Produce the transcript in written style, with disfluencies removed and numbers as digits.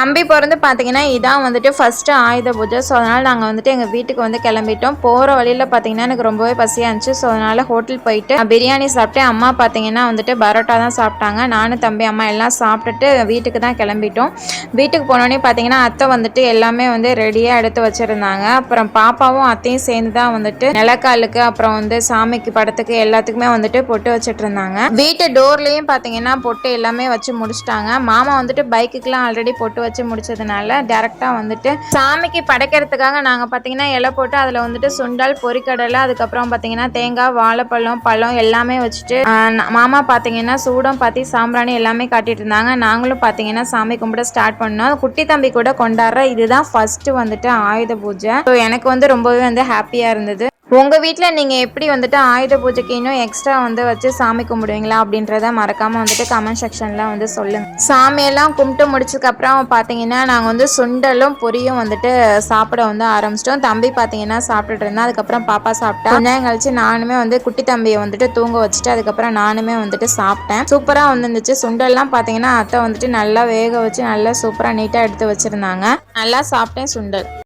தம்பி பிறந்து பார்த்தீங்கன்னா இதான் வந்துட்டு ஃபஸ்ட்டு ஆயுத பூஜை. ஸோ அதனால் நாங்கள் வந்துட்டு எங்கள் வீட்டுக்கு வந்து கிளம்பிட்டோம். போகிற வழியில் பார்த்தீங்கன்னா எனக்கு ரொம்பவே பசியாக இருந்துச்சு. ஸோ அதனால் ஹோட்டல் போயிட்டு பிரியாணி சாப்பிட்டேன். அம்மா பார்த்தீங்கன்னா வந்துட்டு பரோட்டா தான் சாப்பிட்டாங்க. நானும் தம்பி அம்மா எல்லாம் சாப்பிட்டுட்டு வீட்டுக்கு தான் கிளம்பிட்டோம். வீட்டுக்கு போனோடனே பார்த்தீங்கன்னா அத்தை வந்துட்டு எல்லாமே வந்து ரெடியாக எடுத்து வச்சுருந்தாங்க. அப்புறம் பாப்பாவும் அத்தையும் சேர்ந்து தான் வந்துட்டு நிலக்காலுக்கு அப்புறம் வந்து சாமிக்கு படத்துக்கு எல்லாத்துக்குமே வந்துட்டு பொட்டு வச்சுட்டு இருந்தாங்க. வீட்டு டோர்லேயும் பார்த்தீங்கன்னா பொட்டு எல்லாமே வச்சு முடிச்சிட்டாங்க. மாமா வந்துட்டு பைக்குக்கெலாம் ஆல்ரெடி பொட்டு வச்சு முடிச்சதுனால டேரெக்டாக வந்துட்டு சாமிக்கு படைக்கிறதுக்காக நாங்கள் பார்த்தீங்கன்னா இலை போட்டு அதில் வந்துட்டு சுண்டல் பொரிக்கடலை அதுக்கப்புறம் பார்த்தீங்கன்னா தேங்காய் வாழைப்பழம் பழம் எல்லாமே வச்சுட்டு மாமா பார்த்தீங்கன்னா சூடம் பாத்தி சாம்பிராணி எல்லாமே காட்டிட்டு இருந்தாங்க. நாங்களும் பார்த்தீங்கன்னா சாமி கும்பிட ஸ்டார்ட் பண்ணோம். குட்டி தம்பி கூட கொண்டாடுற இதுதான் ஃபர்ஸ்ட் வந்துட்டு ஆயுத பூஜை. ஸோ எனக்கு வந்து ரொம்பவே வந்து ஹாப்பியாக இருந்தது. உங்கள் வீட்டில் நீங்கள் எப்படி வந்துட்டு ஆயுத பூஜைக்கு இன்னும் எக்ஸ்ட்ரா வந்து வச்சு சாமி கும்பிடுவீங்களா அப்படின்றத மறக்காமல் வந்துட்டு கமெண்ட் செக்ஷனில் வந்து சொல்லுங்கள். சாமியெல்லாம் கும்பிட்டு முடிச்சதுக்கப்புறம் பார்த்தீங்கன்னா நாங்கள் வந்து சுண்டலும் பொரியும் வந்துட்டு சாப்பிட வந்து ஆரம்பிச்சிட்டோம். தம்பி பார்த்தீங்கன்னா சாப்பிட்டுட்டு இருந்தேன். அதுக்கப்புறம் பாப்பா சாப்பிட்டா. கொஞ்ச நேரம் கழிச்சு நானுமே வந்து குட்டி தம்பியை வந்துட்டு தூங்க வச்சுட்டு அதுக்கப்புறம் நானுமே வந்துட்டு சாப்பிட்டேன். சூப்பராக வந்துருந்துச்சு. சுண்டல்லாம் பார்த்தீங்கன்னா அத்தை வந்துட்டு நல்லா வேக வச்சு நல்லா சூப்பராக நீட்டாக எடுத்து வச்சுருந்தாங்க. நல்லா சாப்பிட்டேன் சுண்டல்.